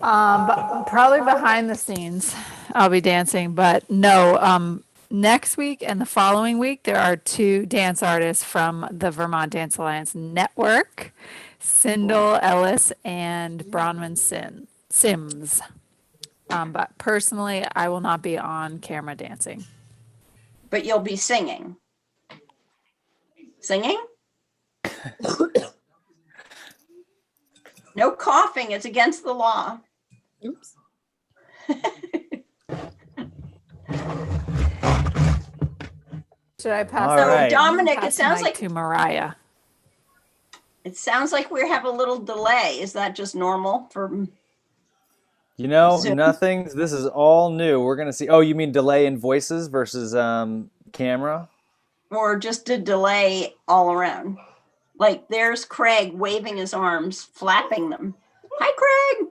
But probably behind the scenes, I'll be dancing. But no, next week and the following week, there are two dance artists from the Vermont Dance Alliance Network, Sindel Ellis and Sims. But personally, I will not be on camera dancing. But you'll be singing. Singing? No coughing. It's against the law. Oops. Should I pass? All the right. Dominic, pass it sounds the mic like to Mariah. it sounds like we have a little delay. Is that just normal for? You know, Zoom? nothing. This is all new. We're gonna see. Oh, you mean delay in voices versus camera? Or just a delay all around? Like there's Craig waving his arms, flapping them. Hi, Craig.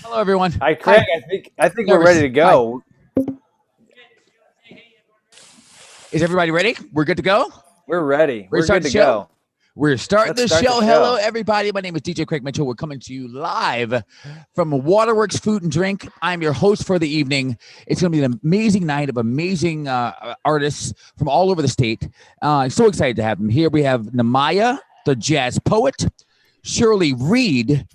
Hello, everyone. Hi, Craig. I think we're ready to go. Is everybody ready? We're good to go? We're ready. We're good to show? go. We're starting Let's the start show. the Hello, show. everybody. My name is DJ Craig Mitchell. We're coming to you live from Waterworks Food and Drink. I'm your host for the evening. It's going to be an amazing night of amazing artists from all over the state. I'm so excited to have them here. We have Namaya, the jazz poet, Shirley Reed,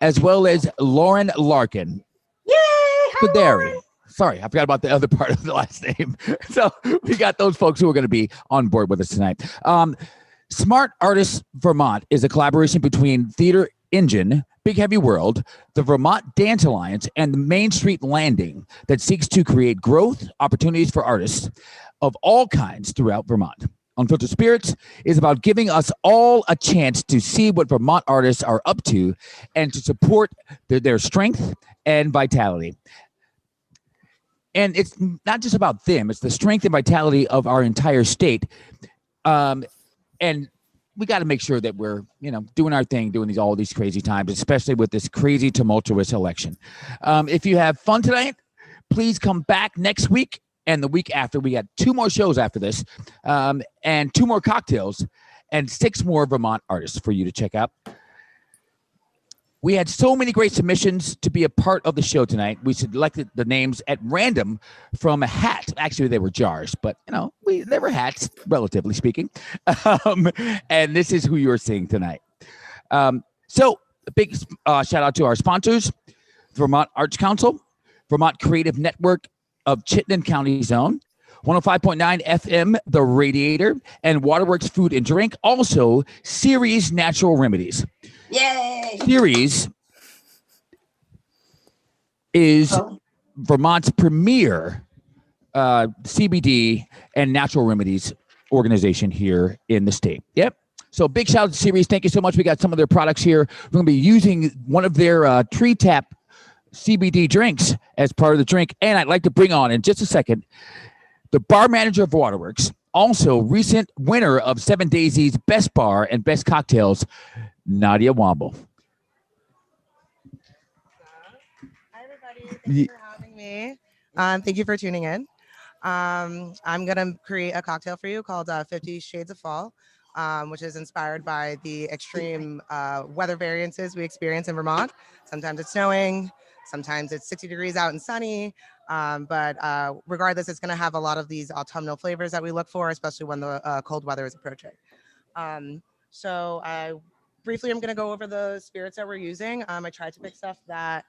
as well as Lauren Larkin. Yay! Hi, Federi. Sorry, I forgot about the other part of the last name. So we got those folks who are going to be on board with us tonight. Smart Artists Vermont is a collaboration between Theater Engine, Big Heavy World, the Vermont Dance Alliance, and the Main Street Landing that seeks to create growth opportunities for artists of all kinds throughout Vermont. Unfiltered Spirits is about giving us all a chance to see what Vermont artists are up to and to support their strength and vitality. And it's not just about them, it's the strength and vitality of our entire state. And we got to make sure that we're, doing our thing, doing all these crazy times, especially with this crazy tumultuous election. If you have fun tonight, please come back next week and the week after. We got 2 more shows after this, and 2 more cocktails and 6 more Vermont artists for you to check out. We had so many great submissions to be a part of the show tonight. We selected the names at random from a hat. Actually, they were jars, but they were hats, relatively speaking. And this is who you're seeing tonight. So a big shout out to our sponsors: Vermont Arts Council, Vermont Creative Network of Chittenden County Zone, 105.9 FM, The Radiator, and Waterworks Food and Drink. Also, Ceres Natural Remedies. Yay! Ceres is Vermont's premier CBD and natural remedies organization here in the state. Yep. So big shout out to Ceres. Thank you so much. We got some of their products here. We're going to be using one of their tree tap CBD drinks as part of the drink. And I'd like to bring on in just a second the bar manager of Waterworks, also recent winner of 7 Daisies Best Bar and Best Cocktails, Nadia Womble. Hi, everybody. Thank you for having me. Thank you for tuning in. I'm going to create a cocktail for you called 50 Shades of Fall, which is inspired by the extreme weather variances we experience in Vermont. Sometimes it's snowing, sometimes it's 60 degrees out and sunny. But regardless, it's going to have a lot of these autumnal flavors that we look for, especially when the cold weather is approaching. So I briefly, I'm going to go over the spirits that we're using. I tried to pick stuff that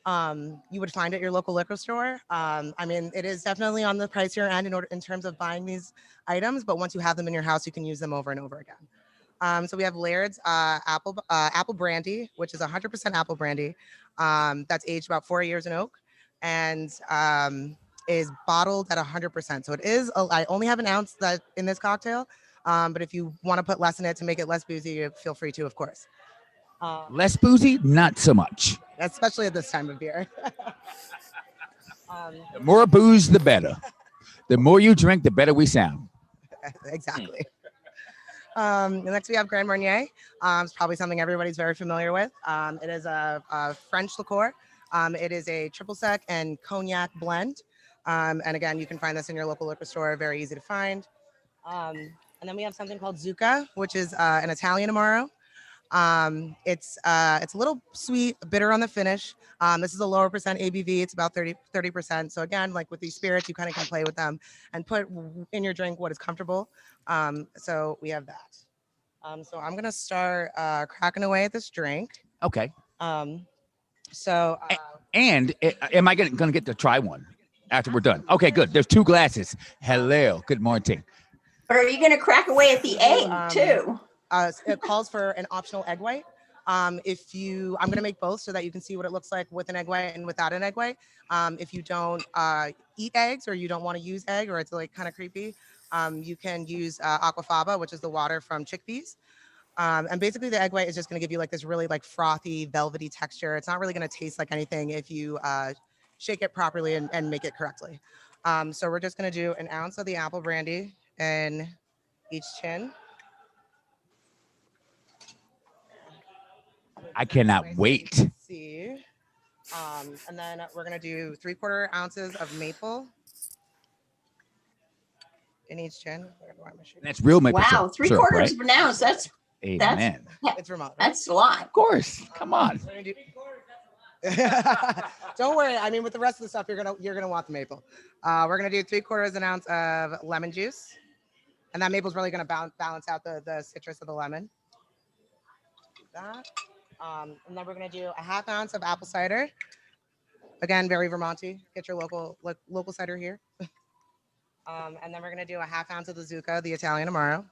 you would find at your local liquor store. I mean, it is definitely on the pricier end in terms of buying these items, but once you have them in your house, you can use them over and over again. So we have Laird's apple brandy, which is 100% apple brandy. That's aged about 4 years in oak and is bottled at 100%. So it is, I only have an ounce that in this cocktail. But if you want to put less in it to make it less boozy, feel free to, of course. Less boozy, not so much. Especially at this time of year. The more booze, the better. The more you drink, the better we sound. Exactly. Next, we have Grand Marnier. It's probably something everybody's very familiar with. It is a French liqueur. It is a triple sec and cognac blend. And again, you can find this in your local liquor store. Very easy to find. And then we have something called Zucca, which is an Italian Amaro. It's a little sweet, bitter on the finish. This is a lower percent ABV. It's about 30%. So again, like with these spirits, you kind of can play with them and put in your drink what is comfortable. So we have that. So I'm gonna start cracking away at this drink. Okay. So Am I gonna get to try one after we're done? Okay, good. There's 2 glasses. Hello. Good morning. But are you going to crack away at the egg too? It calls for an optional egg white. I'm going to make both so that you can see what it looks like with an egg white and without an egg white. If you don't eat eggs or you don't want to use egg or it's like kind of creepy, you can use aquafaba, which is the water from chickpeas. And basically the egg white is just going to give you like this really like frothy, velvety texture. It's not really going to taste like anything if you shake it properly and make it correctly. So we're just going to do an ounce of the apple brandy in each chin. I cannot wait. See. And then we're going to do 3/4 ounces of maple in each chin. That's real maple Wow, syrup, 3/4 right? of an ounce. Amen. It's Vermont. Right? That's a lot. Of course. Come on. Don't worry. I mean, with the rest of the stuff, you're gonna want the maple. We're gonna do 3/4 an ounce of lemon juice, and that maple's really gonna balance out the citrus of the lemon. That, and then we're gonna do a 1/2 ounce of apple cider. Again, very Vermonty. Get your local cider here. And then we're gonna do a 1/2 ounce of the Zucca, the Italian Amaro.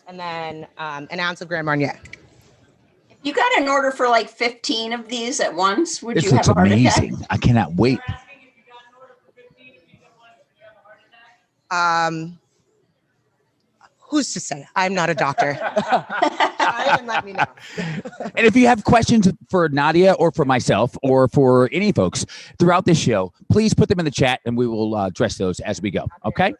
And then an ounce of Grand Marnier. You got an order for like 15 of these at once. Would This you looks have a heart amazing. attack? I cannot wait. Who's to say? I'm not a doctor. I can let me know. And if you have questions for Nadia or for myself or for any folks throughout this show, please put them in the chat and we will address those as we go. Okay?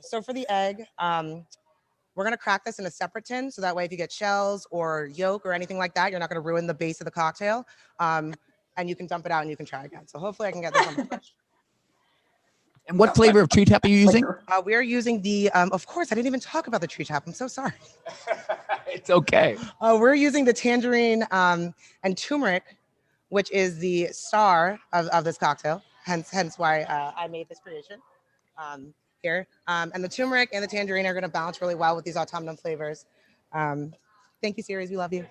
So for the egg, we're going to crack this in a separate tin. So that way, if you get shells or yolk or anything like that, you're not going to ruin the base of the cocktail. And you can dump it out and you can try again. So hopefully I can get this on the flash. And what flavor of tree tap are you using? We are using the, of course, I didn't even talk about the tree tap. I'm so sorry. It's okay. We're using the tangerine and turmeric, which is the star of this cocktail. Hence why I made this creation. Here. And the turmeric and the tangerine are going to balance really well with these autumnal flavors. Thank you, series. We love you.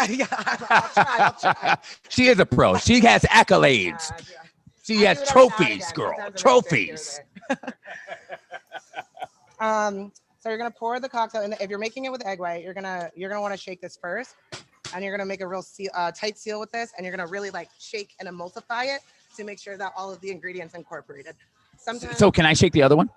Yeah, I'll try. She is a pro. She has accolades. She has trophies, girl. Trophies. So you're gonna pour the cocktail, and if you're making it with egg white, you're gonna want to shake this first, and you're gonna make a real tight seal with this, and you're gonna really like shake and emulsify it to make sure that all of the ingredients incorporated. Sometimes. So can I shake the other one?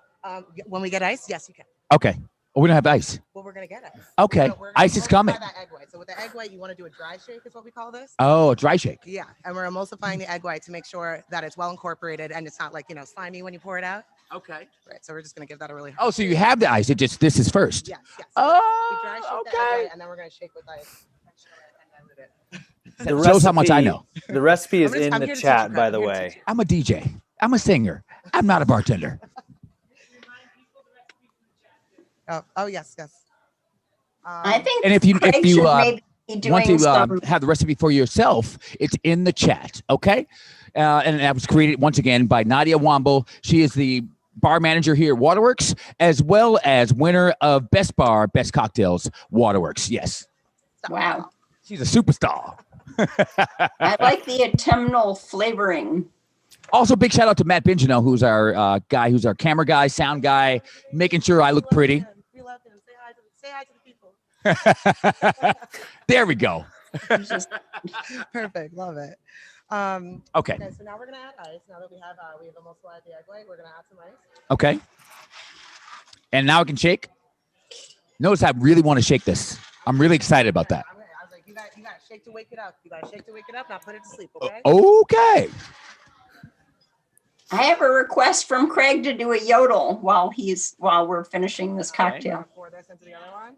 When we get ice, yes, you can. Okay. Oh, we don't have ice. Well, we're gonna get ice. Okay. So Ice is coming. That egg white. So with the egg white, you want to do a dry shake, is what we call this. Oh, a dry shake. Yeah, and we're emulsifying the egg white to make sure that it's well incorporated and it's not like slimy when you pour it out. Okay. Right. So we're just gonna give that a really. Oh, so you have the ice. This is first. Yes. Yes. Oh, we dry shake the egg okay. white, and then we're gonna shake with ice. That shows how much I know. The recipe is in I'm the here to teach chat, you, by Craig. the I'm here to way. teach you. I'm a DJ. I'm a singer. I'm not a bartender. Oh yes. I think And if you Craig should maybe be doing want to some. have the recipe for yourself, it's in the chat. Okay. And that was created once again by Nadia Womble. She is the bar manager here at Waterworks, as well as winner of Best Bar, Best Cocktails, Waterworks. Yes. Wow. She's a superstar. I like the autumnal flavoring. Also, big shout out to Matt Bingino, who's our guy, who's our camera guy, sound guy, making sure I look pretty. We love him. Say hi to the people. There we go. Perfect. Love it. Okay. So now we're gonna add ice. Now that we have emulsified the egg white, we're gonna add some ice. Okay. And now I can shake. Notice I really want to shake this. I'm really excited about that. I was like, you gotta shake to wake it up. You gotta shake to wake it up. Now put it to sleep. Okay. Okay. I have a request from Craig to do a yodel while we're finishing this cocktail. Pour this into the other one.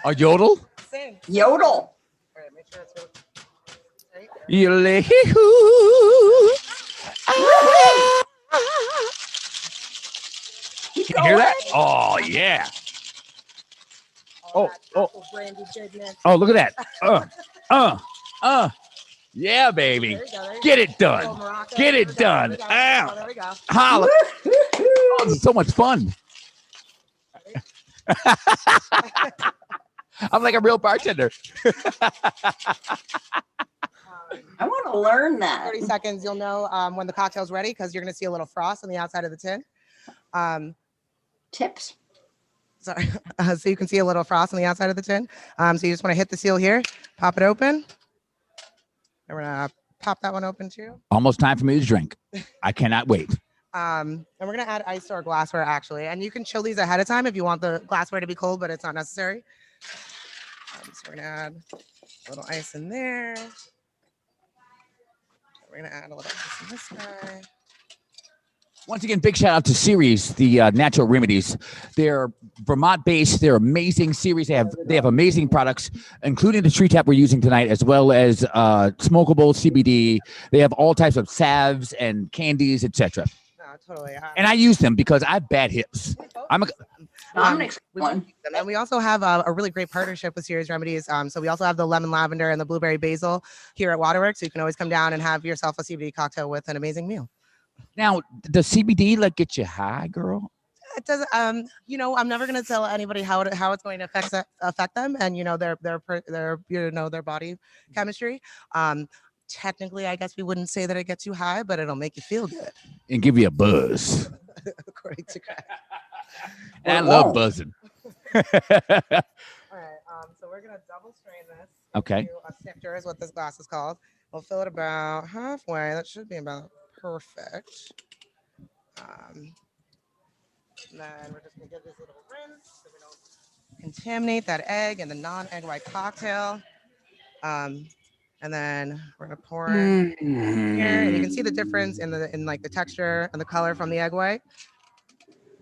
A yodel? Sing. Yodel. All right. Make sure it's right. Yodel-hee-hoo. Keep Can you hear that? going. Oh yeah. Oh, that oh. apple brandy goodness. Oh, look at that. Yeah, baby. There you go, there you Get go. it done. Little Morocco. Get There it we go, done. there we go. Ow. Oh, there we go. Holla. Oh, this is so much fun. I'm like a real bartender. I want to learn that. 30 seconds, you'll know when the cocktail's ready because you're going to see a little frost on the outside of the tin. Tips. Sorry. So you can see a little frost on the outside of the tin. So you just want to hit the seal here, pop it open. And we're going to pop that one open too. Almost time for me to drink. I cannot wait. And we're going to add ice to our glassware actually. And you can chill these ahead of time if you want the glassware to be cold, but it's not necessary. So we're going to add a little ice in there. We're going to add a little ice in this guy. Once again, big shout out to Ceres, the natural remedies. They're Vermont based. They're amazing. Ceres. They have amazing products, including the tree tap we're using tonight, as well as smokable CBD. They have all types of salves and candies, etc. No, totally. And I use them because I have bad hips. I'm Dominic's we one. And we also have a really great partnership with Ceres Remedies. So we also have the lemon lavender and the blueberry basil here at Waterworks. So you can always come down and have yourself a CBD cocktail with an amazing meal. Now, does CBD like get you high, girl? It doesn't. You know, I'm never going to tell anybody how it's going to affect them, and you know their their body chemistry. Technically, I guess we wouldn't say that it gets you high, but it'll make you feel good. And give you a buzz. According to Craig. And I love buzzing. All right. So we're gonna double strain this. Okay. Into a snifter is what this glass is called. We'll fill it about halfway. That should be about perfect. And then we're just gonna give this a little rinse so we don't contaminate that egg and the non-egg white cocktail. And then we're gonna pour here, and you can see the difference in like the texture and the color from the egg white.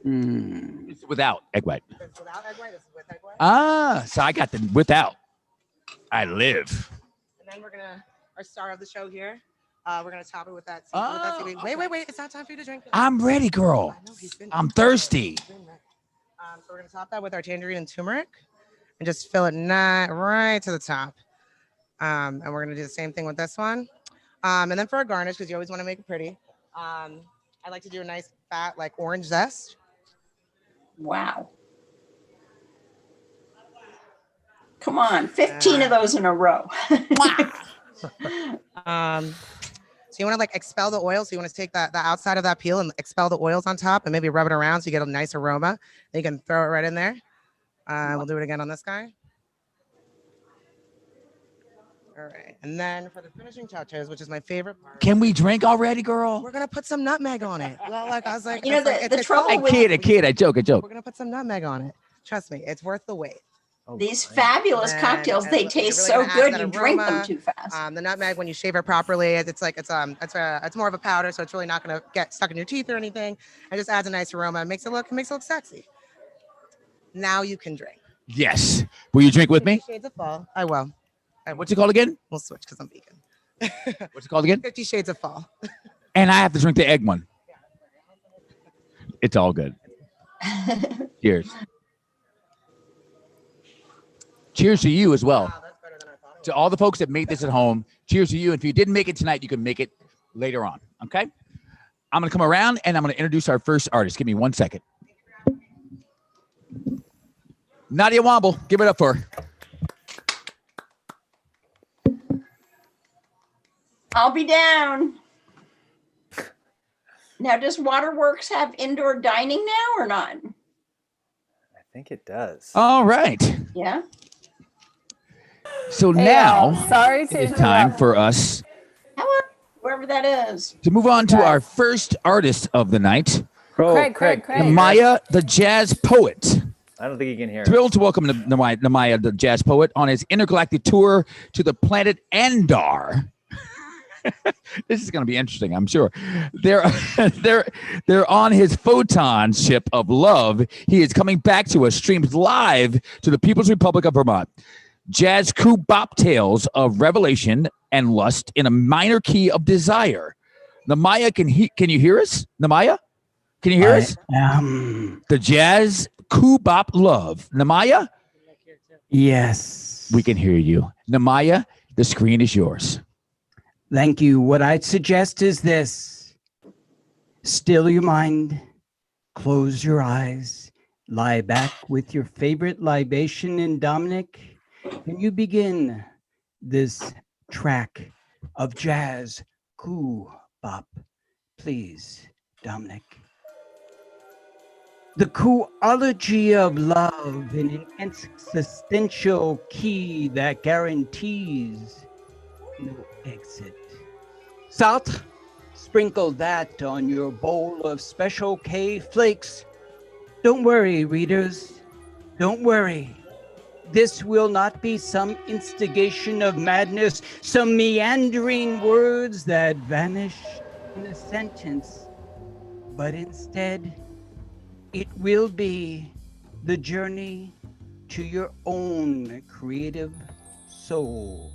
It's without egg white. It's without egg white. This is with egg white. Ah, so I got the without. I live. And then we're gonna our star of the show here. We're gonna top it with that. Oh, CBD. okay. Wait! It's not time for you to drink. I'm ready, girl. I know, he's been- I'm thirsty. So we're gonna top that with our tangerine and turmeric, and just fill it right to the top. And we're gonna do the same thing with this one. And then for our garnish, because you always want to make it pretty, I like to do a nice fat like orange zest. Wow. Come on, 15 of those in a row. So you want to like expel the oil. So you want to take the outside of that peel and expel the oils on top and maybe rub it around so you get a nice aroma. Then you can throw it right in there. We'll do it again on this guy. All right. And then for the finishing touches, which is my favorite part. Can we drink already, girl? We're going to put some nutmeg on it. Well, like I was like, You know, it's like- the it's trouble all- with- I kid. I joke. We're going to put some nutmeg on it. Trust me, it's worth the wait. These fabulous And- cocktails, and they look, you're taste really so gonna add good that you drink them aroma. too fast. The nutmeg, when you shave it properly, it's more of a powder, so it's really not going to get stuck in your teeth or anything. It just adds a nice aroma. It makes it look sexy. Now you can drink. Yes. Will you drink with me? 50 Shades of Fall. I will. What's it called again? We'll switch because I'm vegan. What's it called again? 50 Shades of Fall. And I have to drink the egg one. It's all good. Cheers. Cheers to you as well. Wow, that's better than I thought it To all the folks that made this at home, cheers to you. If you didn't make it tonight, you can make it later on. Okay? I'm going to come around and I'm going to introduce our first artist. Give me 1 second. Nadia Womble, give it up for her. I'll be down. Now, does Waterworks have indoor dining now or not? I think it does. All right. Yeah. So Hey, now sorry to it's time interrupt. for us Hello, whoever that is. to move on to our first artist of the night, Oh, Craig. Namaya, the jazz poet. I don't think you can hear it. Thrilled to welcome Namaya, the jazz poet, on his intergalactic tour to the planet Endar. This is going to be interesting, I'm sure. They're on his photon ship of love. He is coming back to us, streamed live to the People's Republic of Vermont. Jazz coup bop tales of revelation and lust in a minor key of desire. Namaya, can you hear us? Namaya, can you hear us? The Jazz Cool Bop Love. Namaya? Yes. We can hear you. Namaya, the screen is yours. Thank you. What I'd suggest is this. Still your mind, close your eyes, lie back with your favorite libation. And Dominic, can you begin this track of jazz cool bop, please, Dominic? The coology of love in an existential key that guarantees no exit. Salt, sprinkle that on your bowl of Special K flakes. Don't worry, readers. Don't worry. This will not be some instigation of madness, some meandering words that vanish in a sentence, but instead, it will be the journey to your own creative soul.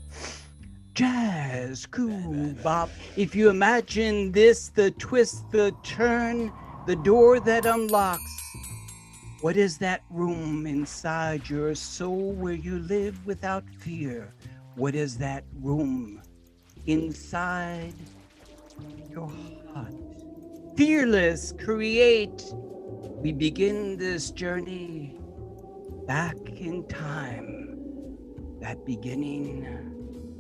Jazz, cool, bop. If you imagine this, the twist, the turn, the door that unlocks, what is that room inside your soul where you live without fear? What is that room inside your heart? Fearless, create. We begin this journey back in time. That beginning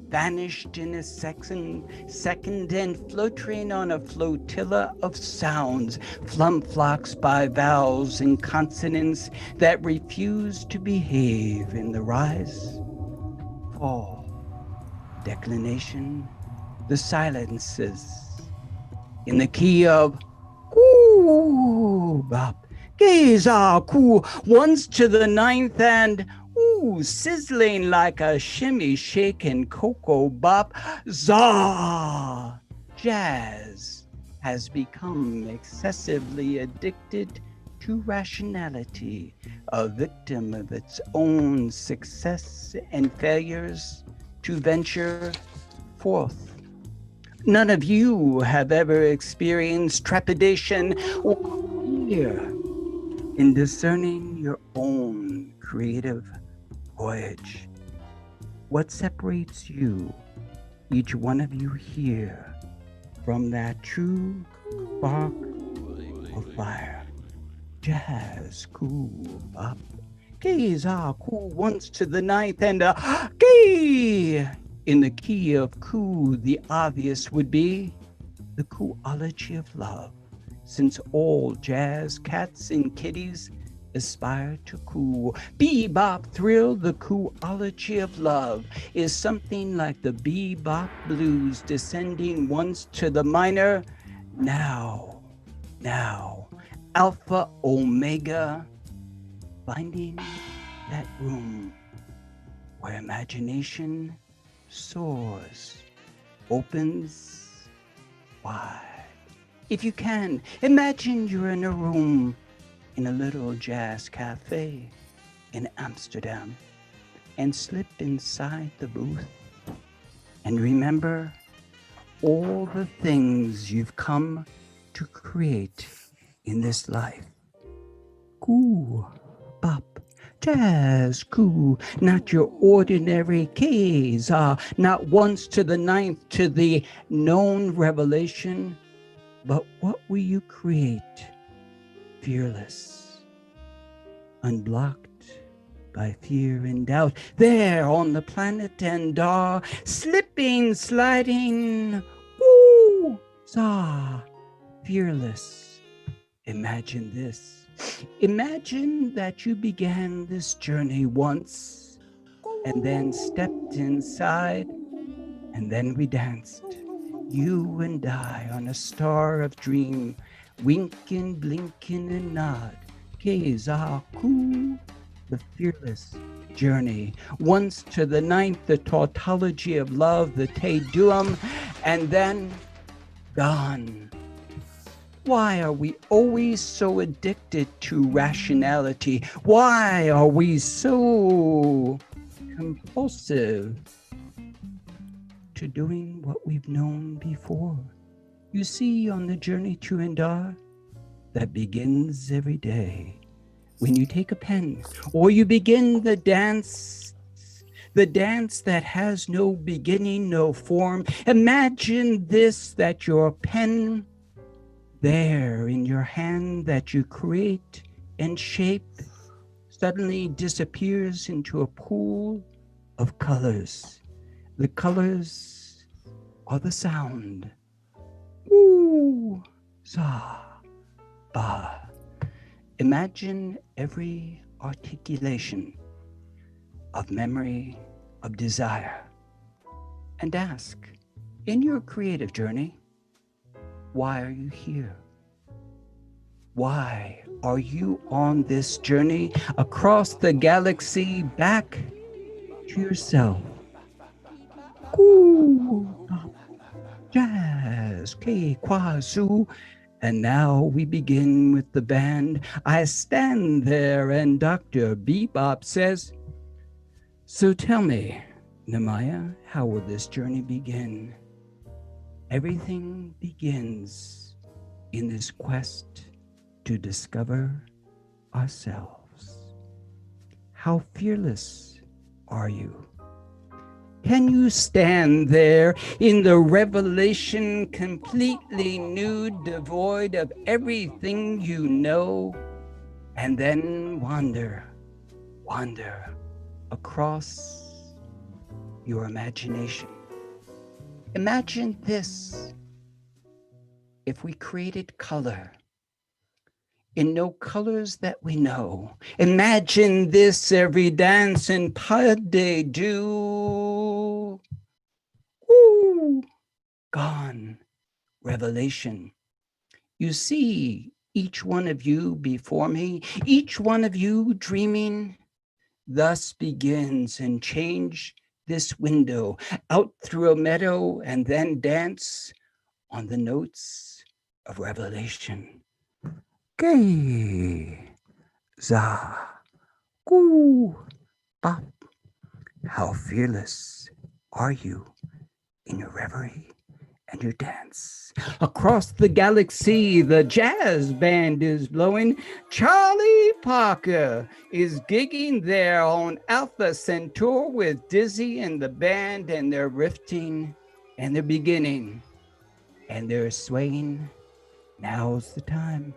vanished in a second and floating on a flotilla of sounds, flumflocks by vowels and consonants that refuse to behave in the rise, fall, declination, the silences, in the key of ooh, bop. Gaze cool, ones to the ninth and ooh, sizzling like a shimmy shaking cocoa bop. Za! Jazz has become excessively addicted to rationality, a victim of its own success and failures to venture forth. None of you have ever experienced trepidation or fear in discerning your own creative voyage. What separates you, each one of you here, from that true spark of fire? Jazz, cool, bop. Gaze, cool, once to the ninth and gay. In the key of cool, the obvious would be the coology of love, since all jazz cats and kitties aspire to cool. Bebop thrill, the coology of love, is something like the bebop blues descending once to the minor. Now, alpha, omega, finding that room where imagination soars, opens wide. If you can, imagine you're in a room in a little jazz cafe in Amsterdam and slip inside the booth and remember all the things you've come to create in this life. Cool, bop, jazz, cool, not your ordinary K's, not once to the ninth to the known revelation, but what will you create? Fearless, unblocked by fear and doubt, there on the planet and slipping, sliding, woo, za, fearless. Imagine this. Imagine that you began this journey once and then stepped inside and then we danced, you and I, on a star of dream, winking, blinking and nod. Gaze, cool, the fearless journey. Once to the ninth, the tautology of love, the Te Deum, and then gone. Why are we always so addicted to rationality? Why are we so compulsive to doing what we've known before? You see, on the journey to Endar that begins every day, when you take a pen or you begin the dance that has no beginning, no form, imagine this, that your pen there in your hand that you create and shape suddenly disappears into a pool of colors. The colors are the sound. Ooh, sa, ba. Imagine every articulation of memory, of desire, and ask, in your creative journey, why are you here? Why are you on this journey across the galaxy back to yourself? Ooh, jazz, ke, kwa, su. And now we begin with the band. I stand there and Dr. Bebop says, so tell me, Nemaya, how will this journey begin? Everything begins in this quest to discover ourselves. How fearless are you? Can you stand there in the revelation, completely nude, devoid of everything you know, and then wander across your imagination? Imagine this. If we created color in no colors that we know, imagine this, every dance in pas de deux. Ooh, gone, revelation. You see each one of you before me, each one of you dreaming, thus begins and change this window out through a meadow and then dance on the notes of revelation. Gay, za, goo, bop. How fearless are you in your reverie and your dance? Across the galaxy, the jazz band is blowing. Charlie Parker is gigging there on Alpha Centaur with Dizzy and the band, and they're riffing and they're beginning and they're swaying. Now's the time.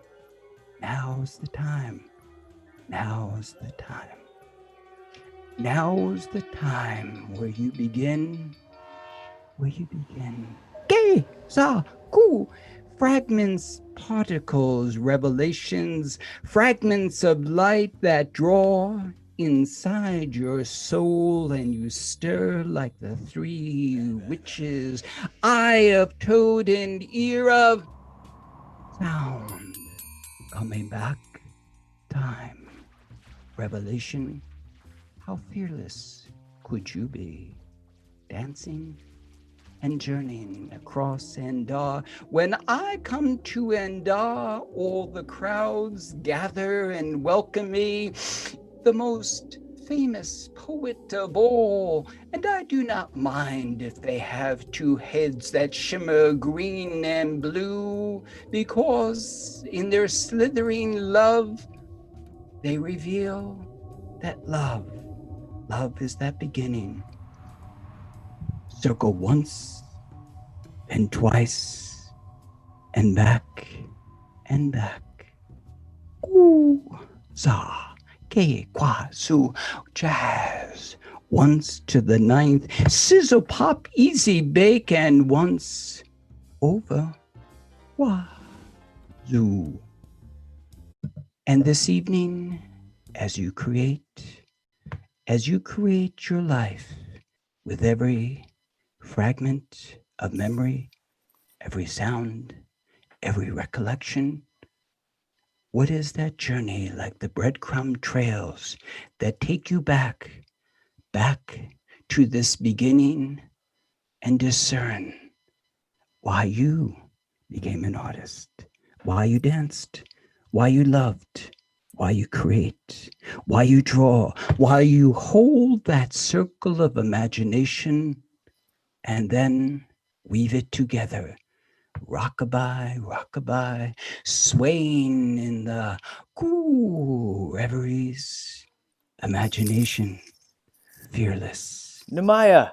Now's the time. Now's the time. Now's the time where you begin. Where you begin. Gay, sa, ku. Fragments, particles, revelations, fragments of light that draw inside your soul, and you stir like the three witches, eye of toad and ear of sound. Coming back, time, revelation. How fearless could you be, dancing and journeying across Endar? When I come to Endar, all the crowds gather and welcome me, the most famous poet of all, and I do not mind if they have two heads that shimmer green and blue, because in their slithering love, they reveal that love is that beginning. Circle once and twice and back and back. Ooh, za, ke, kwa, su, jazz. Once to the ninth, sizzle, pop, easy bake, and once over, wa, zoo. And this evening, as you create your life with every fragment of memory, every sound, every recollection, what is that journey like the breadcrumb trails that take you back to this beginning, and discern why you became an artist, why you danced, why you loved, why you create, why you draw, why you hold that circle of imagination and then weave it together rockabye, rockabye, swaying in the cool reveries, imagination, fearless, Namaya,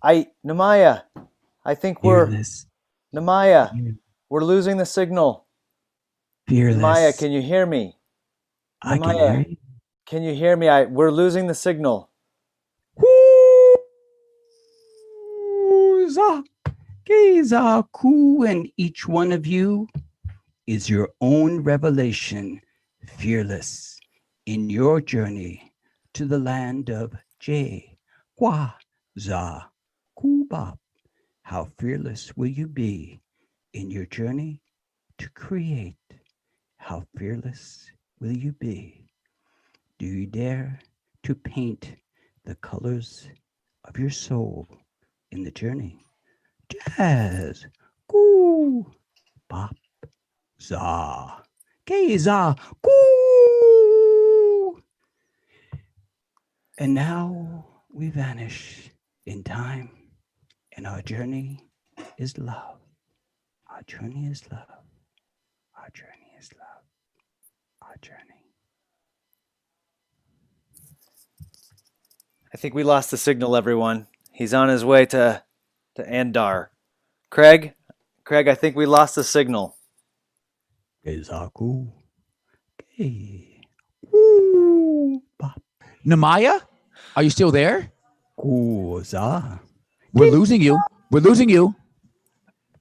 I think fearless, we're losing the signal. Namaya, fearless. can you hear me? I can hear Namaya, you. can you hear me? We're losing the signal. Ku, and each one of you is your own revelation, fearless in your journey to the land of Je, Kwa, Za, Kubab. How fearless will you be in your journey to create? How fearless will you be? Do you dare to paint the colors of your soul in the journey? Jazz, Ku, Bop, Za, Za, Ku. And now we vanish in time, and our journey is love. Our journey is love. Our journey is love. Our journey. I think we lost the signal, everyone. He's on his way to Andar. Craig, I think we lost the signal. Kezaku. Namaya, are you still there? Kuza. We're losing you. We're losing you.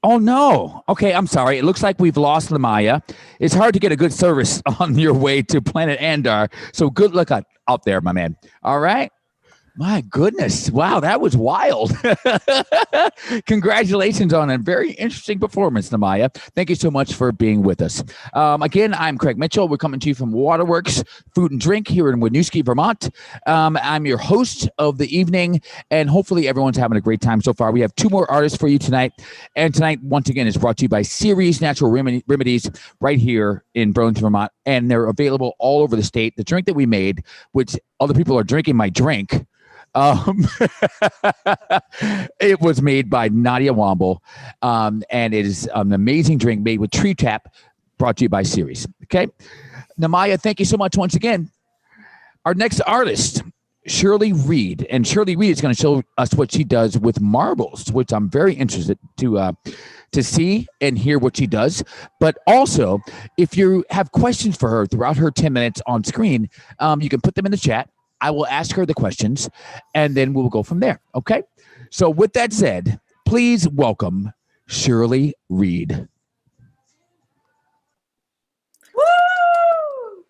Oh no. Okay, I'm sorry. It looks like we've lost Namaya. It's hard to get a good service on your way to planet Andar. So good luck out there, my man. All right. My goodness. Wow, that was wild. Congratulations on a very interesting performance, Namaya. Thank you so much for being with us. Again, I'm Craig Mitchell. We're coming to you from Waterworks Food and Drink here in Winooski, Vermont. I'm your host of the evening, and hopefully everyone's having a great time so far. We have 2 more artists for you tonight. And tonight, once again, is brought to you by Ceres Natural Remedies right here in Burlington, Vermont. And they're available all over the state. The drink that we made, which other people are drinking my drink, it was made by Nadia Womble, and it is an amazing drink made with tree tap, brought to you by Ceres. Okay, Namaya, thank you so much once again. Our next artist, Shirley Reed, and Shirley Reed is going to show us what she does with marbles, which I'm very interested to see and hear what she does. But also, if you have questions for her throughout her 10 minutes on screen, you can put them in the chat. I will ask her the questions, and then we'll go from there. Okay? So with that said, please welcome Shirley Reed. Woo!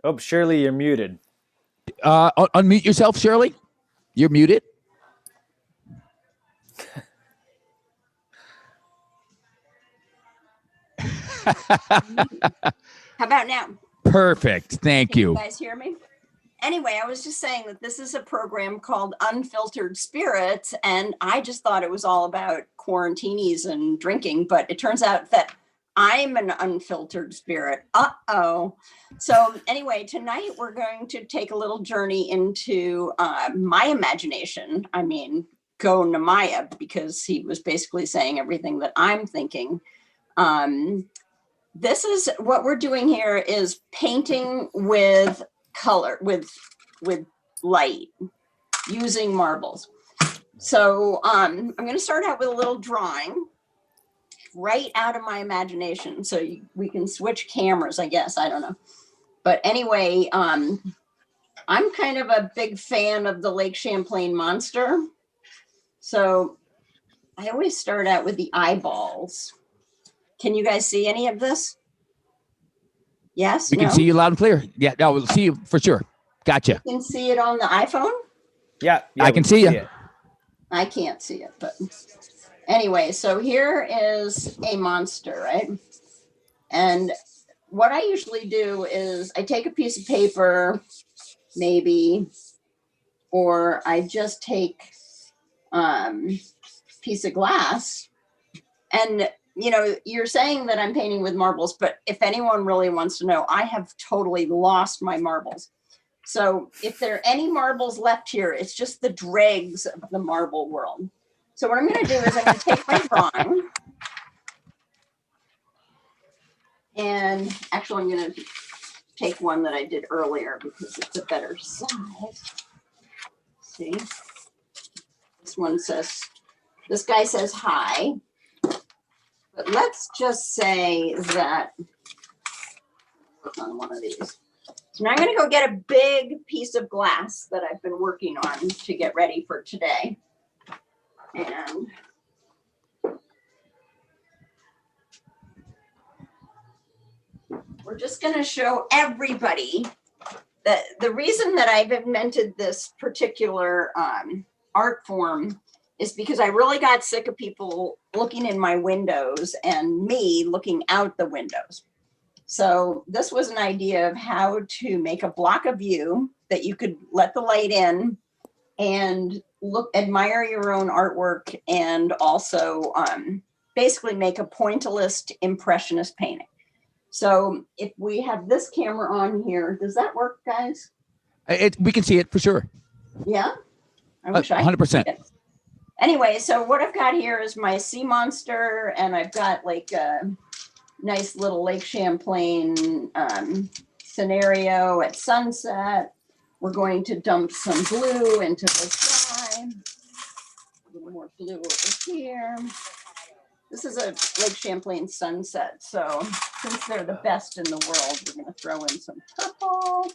Oh, Shirley, you're muted. Unmute yourself, Shirley. You're muted. How about now? Perfect. Thank Can you. you guys hear me? Anyway, I was just saying that this is a program called Unfiltered Spirits, and I just thought it was all about quarantinis and drinking, but it turns out that I'm an unfiltered spirit. Uh-oh. So anyway, tonight we're going to take a little journey into my imagination. I mean, go Namaya, because he was basically saying everything that I'm thinking. This is what we're doing here is painting with color, with light, using marbles. So I'm going to start out with a little drawing right out of my imagination. So we can switch cameras, I guess. I don't know. But anyway, I'm kind of a big fan of the Lake Champlain monster. So I always start out with the eyeballs. Can you guys see any of this? Yes? We can see you loud and clear. Yeah, no, we'll see you for sure. Gotcha. You can see it on the iPhone? Yeah, I can see you. I can't see it, but anyway, so here is a monster, right? And what I usually do is I take a piece of paper, maybe, or I just take piece of glass. And you know, you're saying that I'm painting with marbles, but if anyone really wants to know, I have totally lost my marbles. So if there are any marbles left here, it's just the dregs of the marble world. So what I'm going to do is I'm going to take my drawing, and actually I'm going to take one that I did earlier because it's a better size. See, this one says, this guy says hi, but let's just say that, work on one of these. So now I'm going to go get a big piece of glass that I've been working on to get ready for today. And we're just going to show everybody that the reason that I've invented this particular art form is because I really got sick of people looking in my windows and me looking out the windows. So this was an idea of how to make a block of view that you could let the light in and look, admire your own artwork, and also basically make a pointillist impressionist painting. So if we have this camera on here, does that work, guys? We can see it for sure. Yeah, I wish I 100%. could. Anyway, so what I've got here is my sea monster, and I've got like a nice little Lake Champlain scenario at sunset. We're going to dump some blue into the sky. A little more blue over here. This is a Lake Champlain sunset. So since they're the best in the world, we're going to throw in some purple.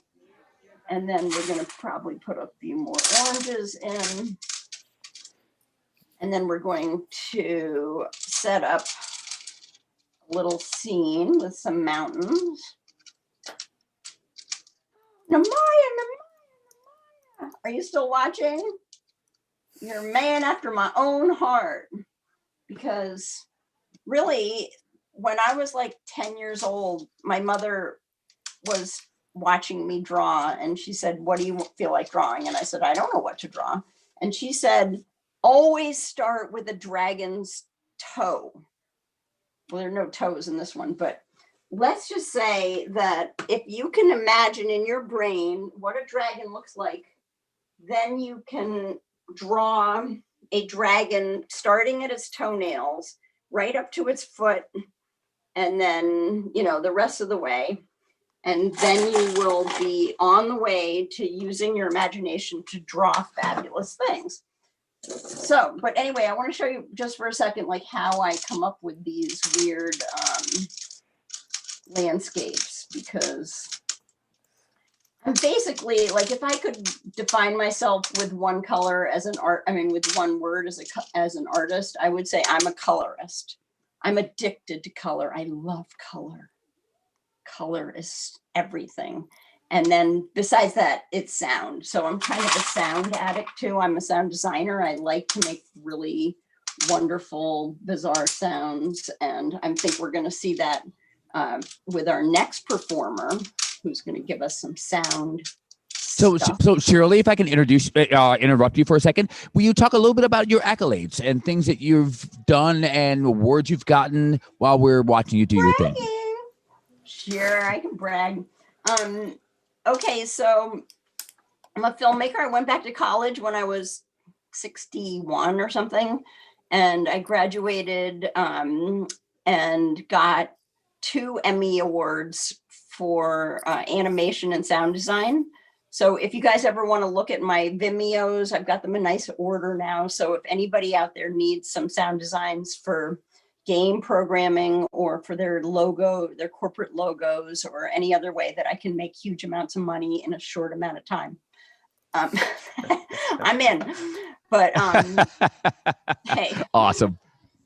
And then we're going to probably put a few more oranges in. And then we're going to set up a little scene with some mountains. Namaya. Are you still watching? You're a man after my own heart. Because really, when I was like 10 years old, my mother was watching me draw, and she said, "What do you feel like drawing?" And I said, "I don't know what to draw." And she said, "Always start with a dragon's toe." Well, there are no toes in this one, but let's just say that if you can imagine in your brain what a dragon looks like, then you can draw a dragon starting at its toenails right up to its foot, and then, you know, the rest of the way. And then you will be on the way to using your imagination to draw fabulous things. So, but anyway, I want to show you just for a second, like how I come up with these weird landscapes, because I'm basically like, if I could define myself with one color as an with one word as an artist, I would say I'm a colorist. I'm addicted to color. I love color. Color is everything. And then besides that, it's sound. So I'm kind of a sound addict too. I'm a sound designer. I like to make really wonderful, bizarre sounds. And I think we're going to see that with our next performer, who's going to give us some sound. So Shirley, if I can interrupt you for a second, will you talk a little bit about your accolades and things that you've done and awards you've gotten while we're watching you do your thing? Sure, I can brag. Okay, so I'm a filmmaker. I went back to college when I was 61 or something, and I graduated and got 2 Emmy Awards for animation and sound design. So if you guys ever want to look at my Vimeos, I've got them in nice order now. So if anybody out there needs some sound designs for game programming or for their logo, their corporate logos, or any other way that I can make huge amounts of money in a short amount of time, I'm in. But hey, awesome.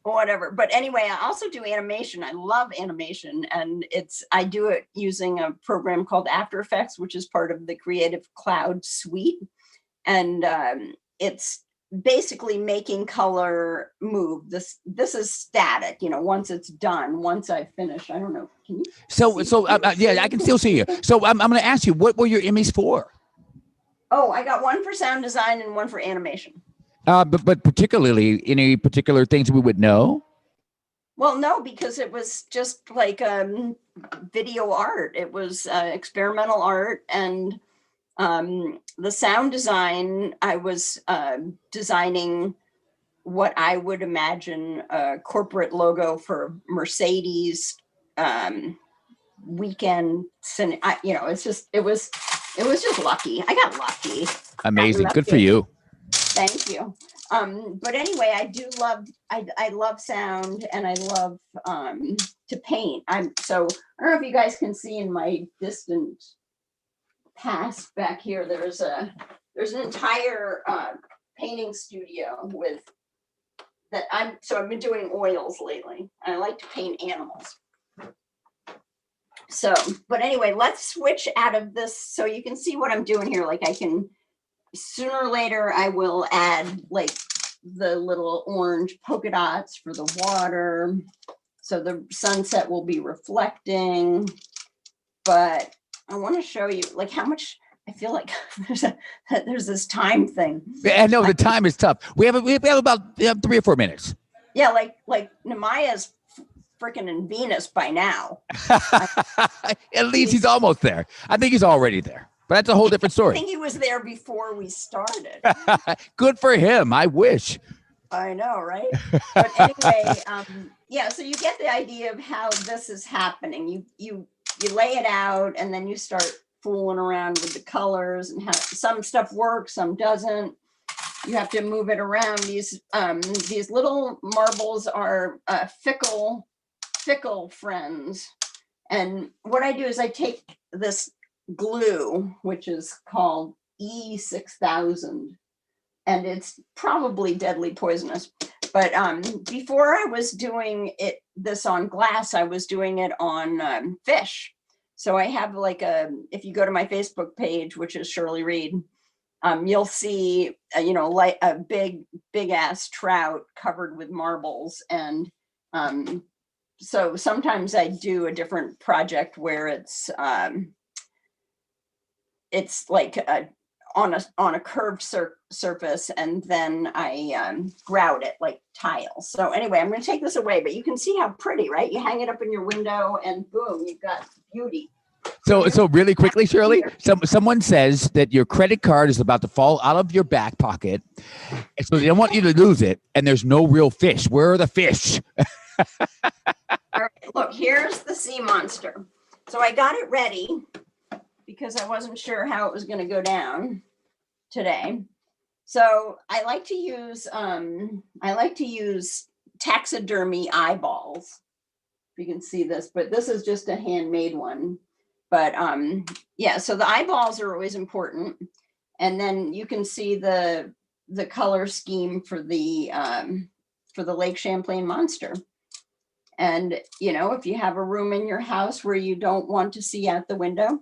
Whatever. But anyway, I also do animation. I love animation, and I do it using a program called After Effects, which is part of the Creative Cloud suite. And it's basically making color move. This is static, you know, once it's done, once I finish. I don't know. Can you yeah, I can still see you. So I'm going to ask you, what were your Emmys for? Oh, I got one for sound design and one for animation. But particularly, any particular things we would know? Well, no, because it was just like video art. It was experimental art, and The sound design, I was designing what I would imagine a corporate logo for Mercedes weekend. It was just lucky. I got lucky. Amazing. Good for you. Thank you. But anyway, I love sound, and I love to paint. I don't know if you guys can see in my distant past back here, there's an entire painting studio I've been doing oils lately, and I like to paint animals. So, but anyway, let's switch out of this so you can see what I'm doing here. Like, I can, sooner or later, I will add like the little orange polka dots for the water. So the sunset will be reflecting, but I want to show you like how much I feel like there's this time thing. I know the time is tough. We have about 3 or 4 minutes. Yeah, like Nehemiah's freaking in Venus by now. At least he's almost there. I think he's already there, but that's a whole different I story. think he was there before we started. Good for him. I wish. I know, right? But anyway, yeah, so you get the idea of how this is happening. You lay it out, and then you start fooling around with the colors and how some stuff works, some doesn't. You have to move it around. These little marbles are fickle friends. And what I do is I take this glue, which is called E6000, and it's probably deadly poisonous. But before I was doing this on glass, I was doing it on fish. So I have if you go to my Facebook page, which is Shirley Reed, you'll see, like a big ass trout covered with marbles. And so sometimes I do a different project where it's like on a curved surface, and then I grout it like tiles. So anyway, I'm going to take this away, but you can see how pretty, right? You hang it up in your window, and boom, you've got beauty. So really quickly, Shirley, someone says that your credit card is about to fall out of your back pocket, and so they don't want you to lose it, and there's no real fish. Where are the fish? All right, look, here's the sea monster. So I got it ready because I wasn't sure how it was going to go down today. So I like to use taxidermy eyeballs. If you can see this, but this is just a handmade one. But yeah, so the eyeballs are always important. And then you can see the color scheme for the Lake Champlain monster. And, if you have a room in your house where you don't want to see out the window,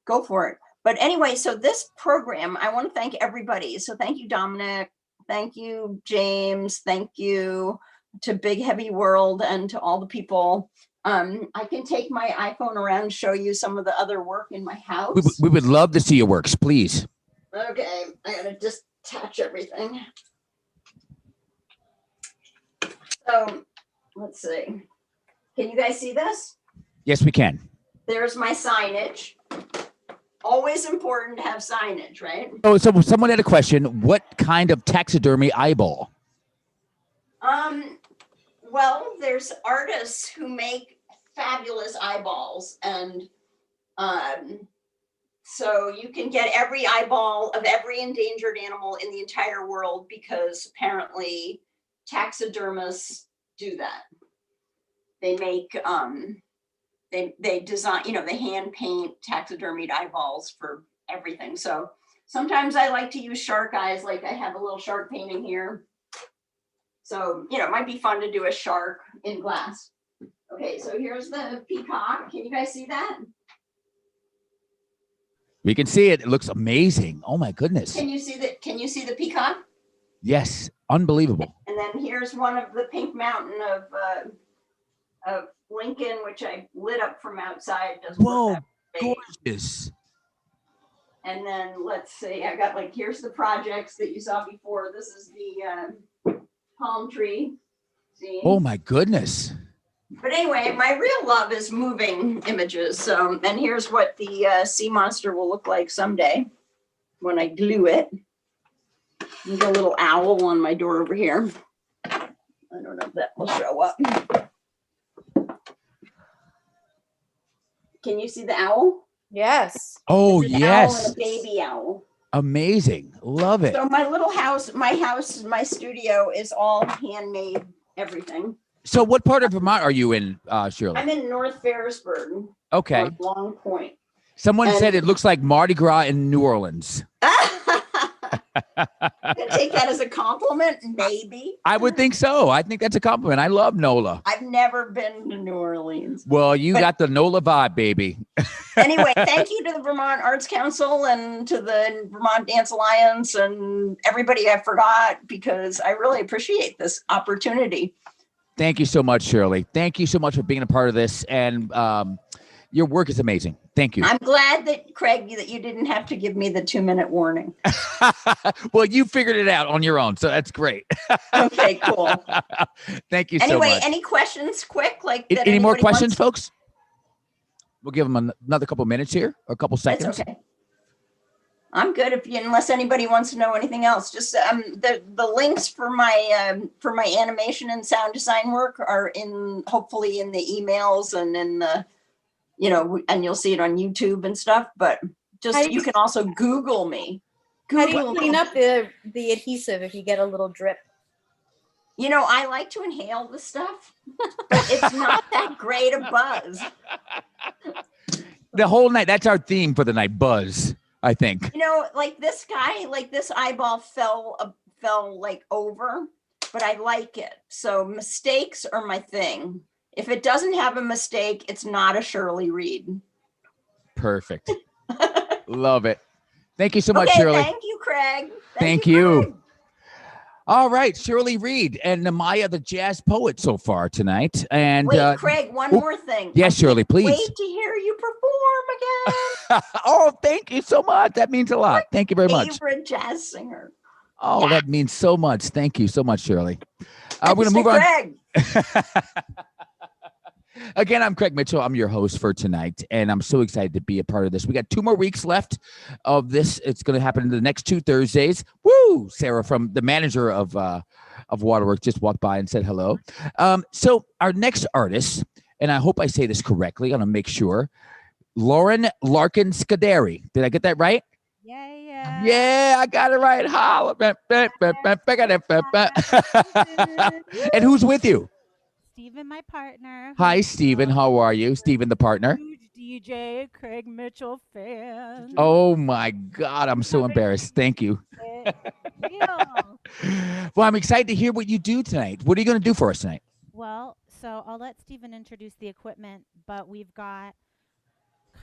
go for it. But anyway, so this program, I want to thank everybody. So thank you, Dominic. Thank you, James. Thank you to Big Heavy World and to all the people. I can take my iPhone around and show you some of the other work in my house. We would love to see your works, please. Okay, I gotta just attach everything. So let's see. Can you guys see this? Yes, we can. There's my signage. Always important to have signage, right? Oh, so someone had a question. What kind of taxidermy eyeball? Well, there's artists who make fabulous eyeballs, and so you can get every eyeball of every endangered animal in the entire world, because apparently taxidermists do that. They make they design, they hand paint taxidermied eyeballs for everything. So sometimes I like to use shark eyes, like I have a little shark painting here. So, it might be fun to do a shark in glass. Okay, so here's the peacock. Can you guys see that? We can see it. It looks amazing. Oh my goodness. Can you see the peacock? Yes, unbelievable. And then here's one of the pink mountain of Lincoln, which I lit up from outside. Whoa, gorgeous. And then let's see, I got here's the projects that you saw before. This is the palm tree. See? Oh my goodness. But anyway, my real love is moving images. So, and here's what the sea monster will look like someday. when I glue it. There's a little owl on my door over here. I don't know if that will show up. Can you see the owl? Yes. Oh, It's an owl yes. and a baby owl. Amazing. Love it. So my little house, my studio is all handmade, everything. So what part of Vermont are you in, Shirley? I'm in North Ferrisburg. Okay. On Long Point. Someone And- said it looks like Mardi Gras in New Orleans. Take that as a compliment, maybe. I would think so. I think that's a compliment. I love NOLA. I've never been to New Orleans. Well, you got the NOLA vibe, baby. Anyway, thank you to the Vermont Arts Council and to the Vermont Dance Alliance and everybody I forgot, because I really appreciate this opportunity. Thank you so much, Shirley. Thank you so much for being a part of this. And your work is amazing. Thank you. I'm glad that, Craig, that you didn't have to give me the 2-minute warning. Well, you figured it out on your own, so that's great. Okay, cool. Thank you so Anyway, much. any questions quick? Any more anybody questions, wants? folks? We'll give them another couple minutes here, or a couple seconds. That's okay. I'm good unless anybody wants to know anything else. Just the links for my animation and sound design work are hopefully in the emails and in the, and you'll see it on YouTube and stuff. But you can also Google me. How do you clean up the adhesive if you get a little drip? I like to inhale the stuff, but it's not that great a buzz. The whole night. That's our theme for the night. Buzz, I think. Like this guy, like this eyeball fell like over, but I like it. So mistakes are my thing. If it doesn't have a mistake, it's not a Shirley Reed. Perfect. Love it. Thank you so much, Okay, Shirley. thank you, Craig. Thank you. Craig. All right, Shirley Reed and Namaya, the jazz poet, so far tonight. And Wait, Craig, one more thing. Yes, Shirley, please. Wait to hear you perform again. Oh, thank you so much. That means a lot. Thank you very much. Favorite jazz singer. Oh, Yeah. that means so much. Thank you so much, Shirley. We're going to Mr. move on. Craig. Again, I'm Craig Mitchell. I'm your host for tonight, and I'm so excited to be a part of this. We got 2 more weeks left of this. It's going to happen in the next 2 Thursdays. Woo! Sarah, from the manager of Waterworks, just walked by and said hello. So our next artist, and I hope I say this correctly, I'm going to make sure, Lauren Larkin Scuderi. Did I get that right? Yeah. Yeah, I got it right. Holla. And who's with you? Steven, my partner. Hi, Steven. How are you? Steven, the partner. Huge DJ, Craig Mitchell fan. Oh my God, I'm so embarrassed. Thank you. Well, I'm excited to hear what you do tonight. What are you going to do for us tonight? Well, so I'll let Steven introduce the equipment, but we've got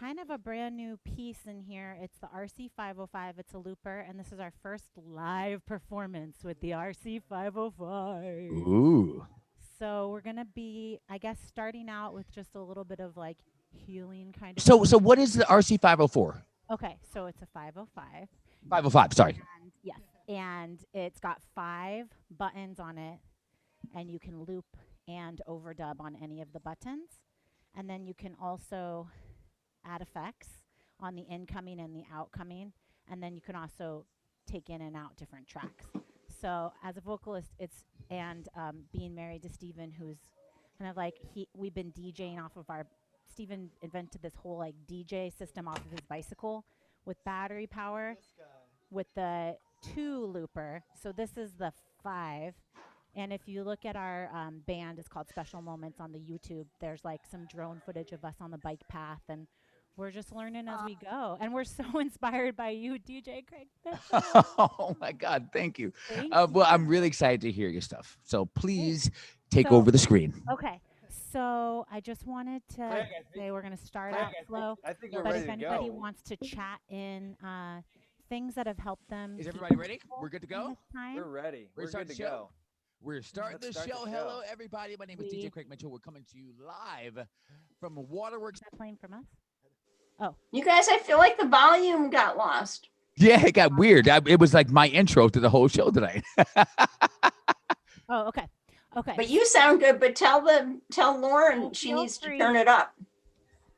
kind of a brand new piece in here. It's the RC505. It's a looper, and this is our first live performance with the RC505. Ooh. So we're going to be, I guess, starting out with just a little bit of like healing kind of. So what is the RC504? Okay, so it's a 505. 505, sorry. And yes, and it's got 5 buttons on it, and you can loop and overdub on any of the buttons. And then you can also add effects on the incoming and the outcoming, and then you can also take in and out different tracks. So as a vocalist, being married to Steven, who's kind of like we've been DJing off of Steven invented this whole like DJ system off of his bicycle with battery power with the 2 looper. So this is the 5. And if you look at our band, it's called Special Moments on the YouTube. There's like some drone footage of us on the bike path, and we're just learning as we go. And we're so inspired by you, DJ Craig. Oh my God, thank you. Thank Well, I'm you. really excited to hear your stuff. So please take over the screen. Okay. So I just wanted to say we're going to start out slow. I think we're But ready if to anybody go. wants to chat in things that have helped them. Is keep everybody ready? comfortable We're good to in go? this time. We're ready. We're We're starting good to the show. go. We're starting Let's the start show. the show. Hello, everybody. My name is DJ Craig Mitchell. We're coming to you live from Waterworks. Is that playing from us? You guys, I feel like the volume got lost. Yeah, it got weird. It was like my intro to the whole show tonight. Oh, okay. Okay. But you sound good, but tell Lauren Oh, she feel needs to free. turn it up.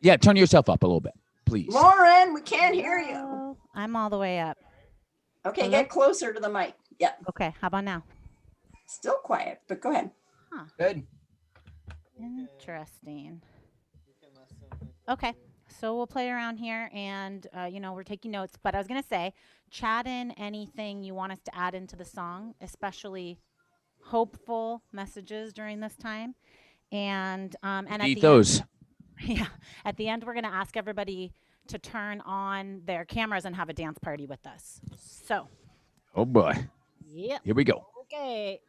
Yeah, turn yourself up a little bit, please. Lauren, we can't hear you. Hello. I'm all the way up. Okay, Hello? get closer to the mic. Yeah, Okay, how about now? still quiet, but go ahead. Huh. Good. Interesting. Okay, so we'll play around here and, we're taking notes. But I was going to say, chat in anything you want us to add into the song, especially hopeful messages during this time. And at Eat the those. end, yeah, at the end, we're going to ask everybody to turn on their cameras and have a dance party with us. So, Oh boy. yep. Here we go. Okay.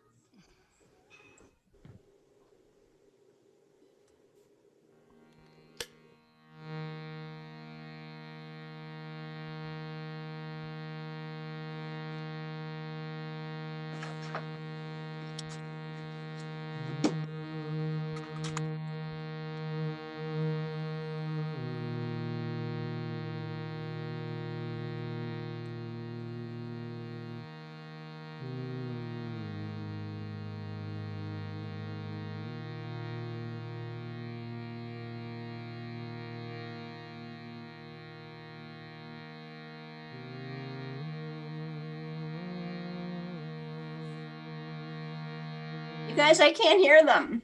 You guys, I can't hear them.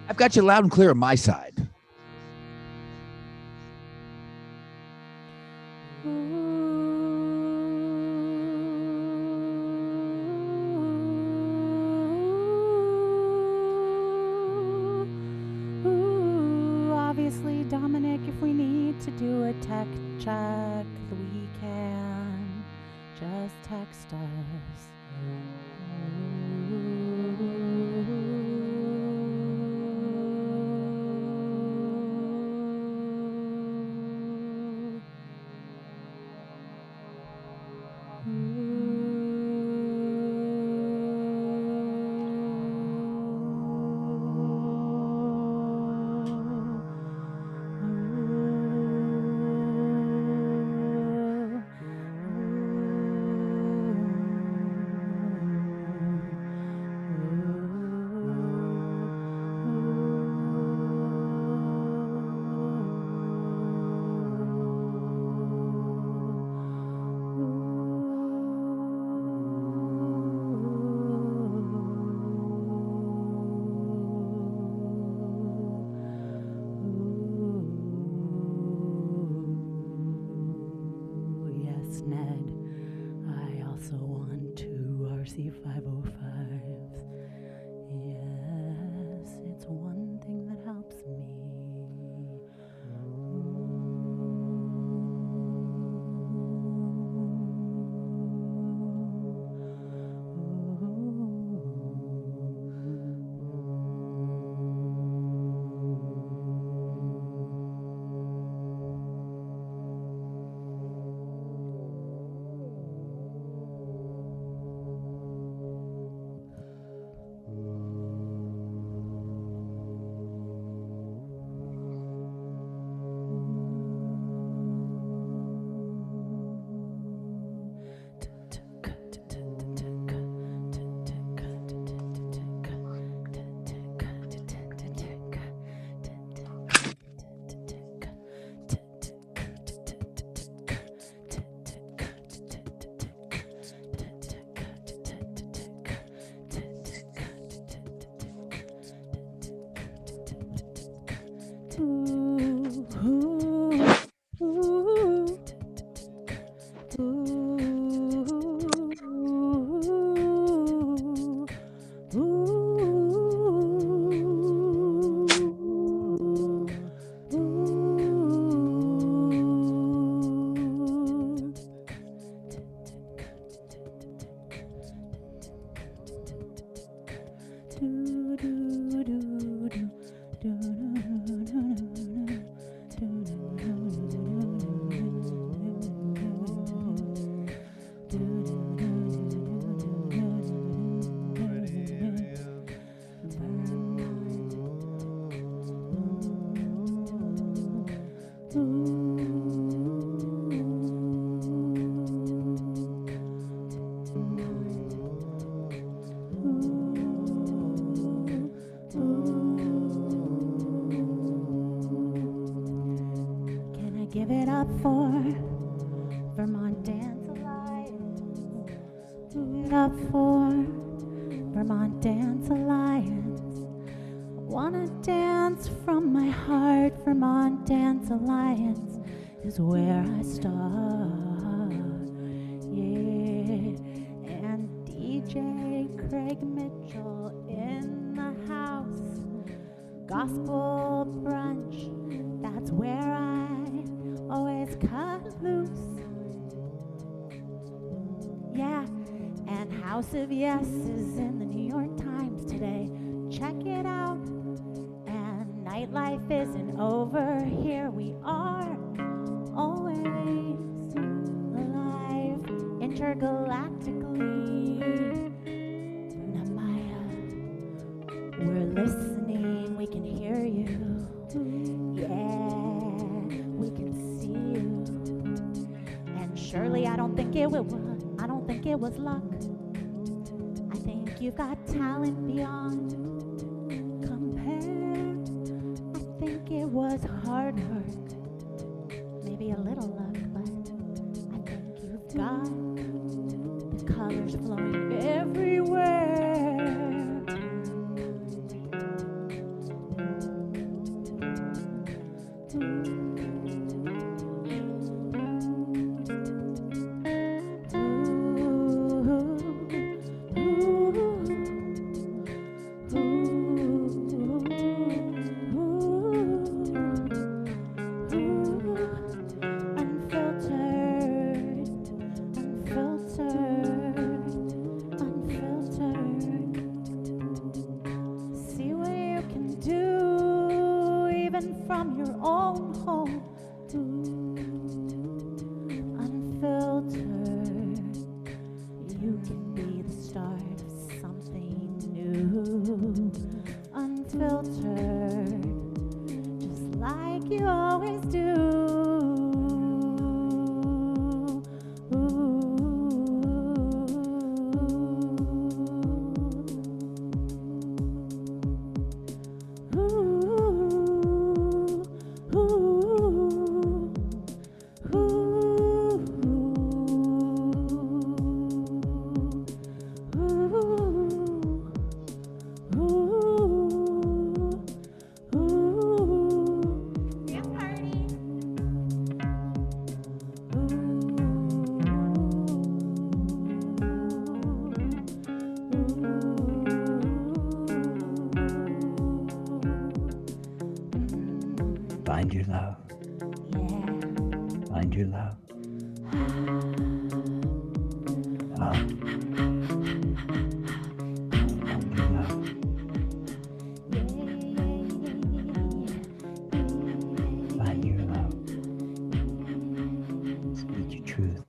I've got you loud and clear on my side. Obviously, Dominic, if we need to do a tech check, we can. Just text us. Yes, Ned. I also want 2 RC505s. Yes, it's one thing that helps me. Vermont Dance Alliance. Do it up for Vermont Dance Alliance. Wanna dance from my heart. Vermont Dance Alliance is where I start. Yeah, and DJ Craig Mitchell in the house. Gospel brunch, that's where I always cut loose. Yeah, and House of Yes is in the New York Times today. Check it out. And nightlife isn't over. Here we are, always alive intergalactically. Namaya, we're listening. We can hear you. Yeah, we can see you. And Shirley, I don't think it was luck. I think you've got talent beyond compare. I think it was hard work, maybe a little luck, but I think you've got the colors flowing everywhere. From your own home, unfiltered, you can be the start of something new. Unfiltered, just like you always do. Find your love. Yeah. Find your love. Love. Find your love. Find your love. Speak your truth.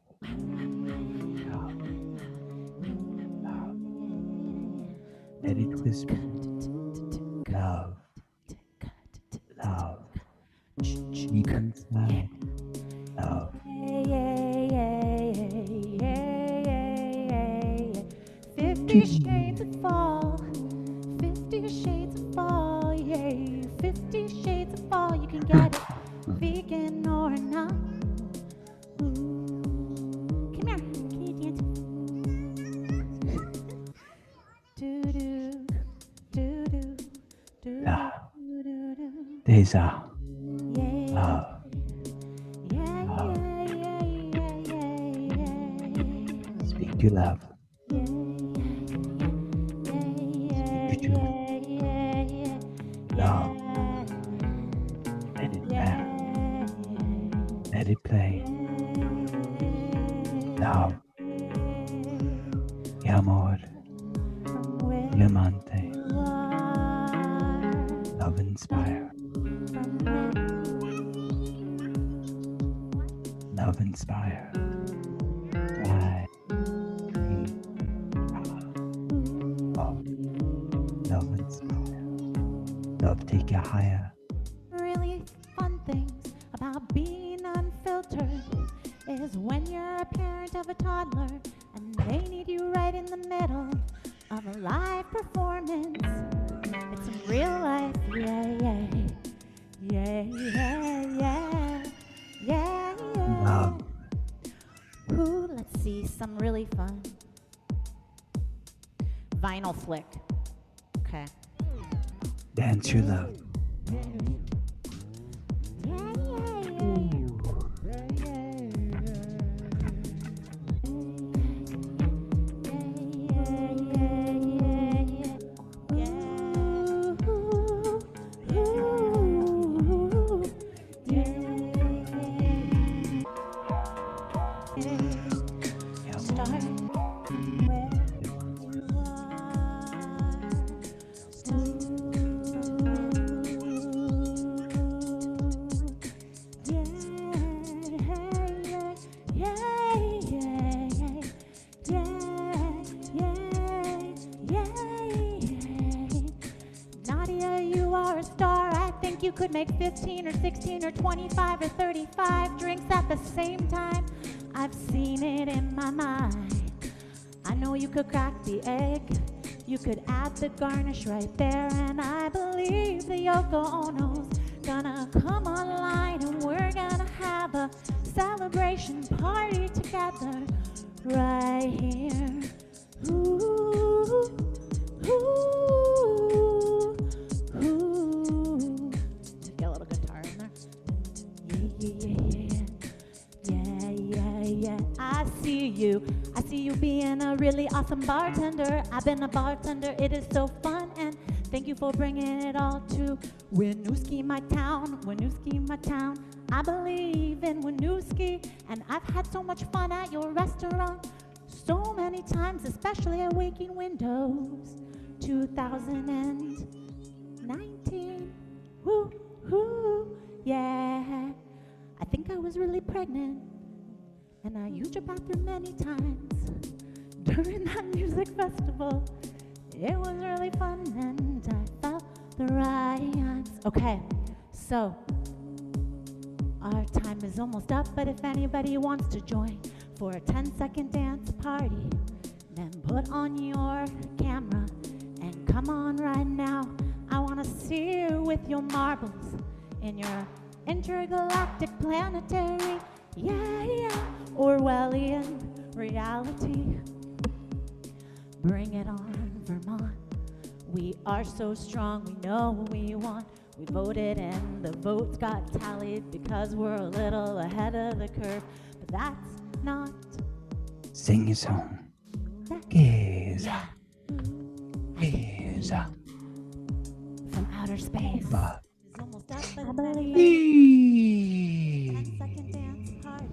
Love. Love. Let it whisper. Love. Love. Deep inside. Love. 50 shades of fall. 50 shades of fall. Yeah. 50 shades of fall. You can get it. Vegan or not. Come here. Can you dance? Do-do. Do-do. Do-do. Love. Do-do. Déjà. Yeah. Love. Yeah, Love. yeah, yeah, yeah, yeah. Speak your love. Love. Let it pass. Let it play. Love. Y amor. Y amante. Love inspire. Love inspire. Fly. Love. Love inspire. Love take you higher. Really fun things about being unfiltered is when you're a parent of a toddler and they need you right in the middle of a live performance. It's some real life, yeah, yeah, yeah, yeah, yeah, yeah, yeah. Love. Ooh, Ooh, let's see some really fun. Vinyl flick. Okay. Dance your love. You could make 15 or 16 or 25 or 35 drinks at the same time. I've seen it in my mind. I know you could crack the egg. You could add the garnish right there. And I believe the Yoko Ono's gonna come online and we're gonna have a celebration party together right here. Ooh, ooh, ooh. Get a little guitar in there. Yeah. I see you being a really awesome bartender. I've been a bartender. It is so fun, and thank you for bringing it all to Winooski, my town. Winooski, my town. I believe in Winooski, and I've had so much fun at your restaurant so many times, especially at Waking Windows 2019. Woo. Ooh, yeah. I think I was really pregnant, and I used your bathroom many times during that music festival. It was really fun, and I felt the riots. Okay, so our time is almost up, but if anybody wants to join for a 10-second dance party, then put on your camera and come on right now. I want to see you with your marbles in your intergalactic planetary, Orwellian reality. Bring it on, Vermont. We are so strong, we know what we want. We voted and the votes got tallied because we're a little ahead of the curve. But that's not... Sing your song. Gaze. Gaze. From outer space. But Almost up, but I believe. 10-second dance party.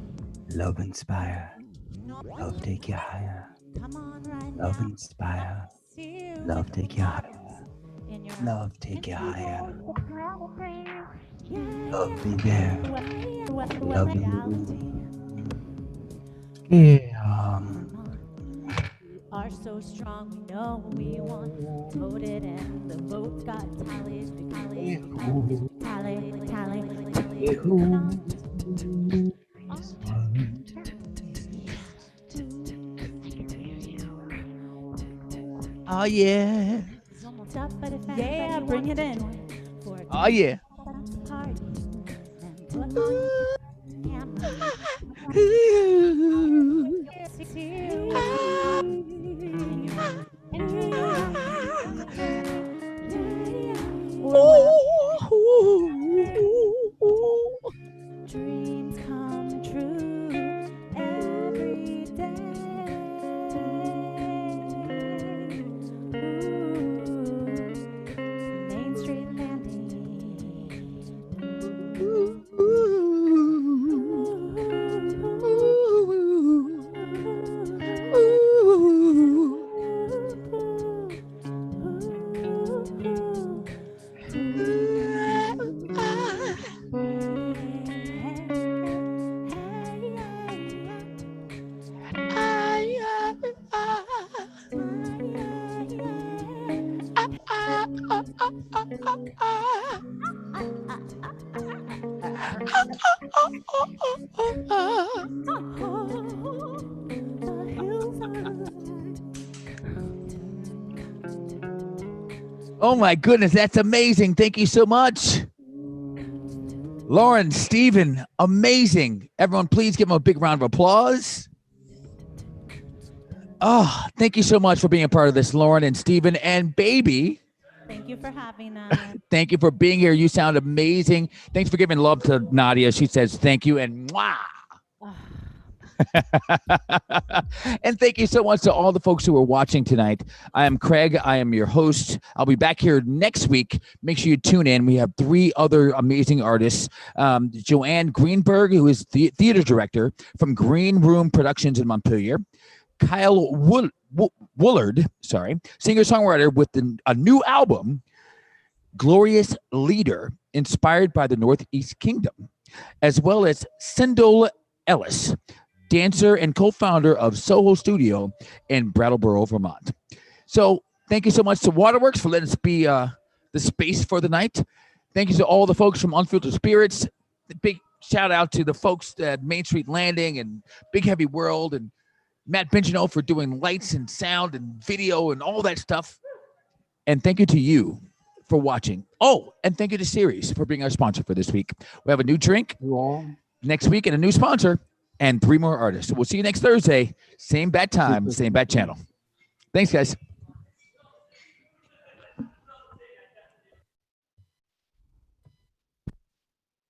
love inspire. Love take you higher. Come on right Love now. inspire. See you Love with take your you higher. in your Love take you higher. Yeah. Love be there. Love reality. Yeah. We are so strong, we know what we want. Voted and the votes got tallied. Tally. Oh yeah. It's almost up, but if yeah, bring it in. Oh yeah. Party. And put on camera. Dreams come true every day. Main Street Landing. Oh my goodness, that's amazing. Thank you so much. Lauren, Stephen, amazing. Everyone, please give them a big round of applause. Oh, thank you so much for being a part of this, Lauren and Stephen and Baby. Thank you for having us. Thank you for being here. You sound amazing. Thanks for giving love to Nadia. She says thank you and mwah. And thank you so much to all the folks who are watching tonight. I am Craig. I am your host. I'll be back here next week. Make sure you tune in. We have 3 other amazing artists. Joanne Greenberg, who is the theater director from Green Room Productions in Montpelier. Kyle Woolard, singer-songwriter with a new album, Glorious Leader, inspired by the Northeast Kingdom, as well as Sindel Ellis, dancer and co-founder of Soho Studio in Brattleboro, Vermont. So thank you so much to Waterworks for letting us be the space for the night. Thank you to all the folks from Unfiltered Spirits. Big shout out to the folks at Main Street Landing and Big Heavy World and Matt Bingino for doing lights and sound and video and all that stuff. And thank you to you for watching. Oh, and thank you to Series for being our sponsor for this week. We have a new drink next week and a new sponsor and 3 more artists. We'll see you next Thursday. Same bat time, same bat channel. Thanks, guys.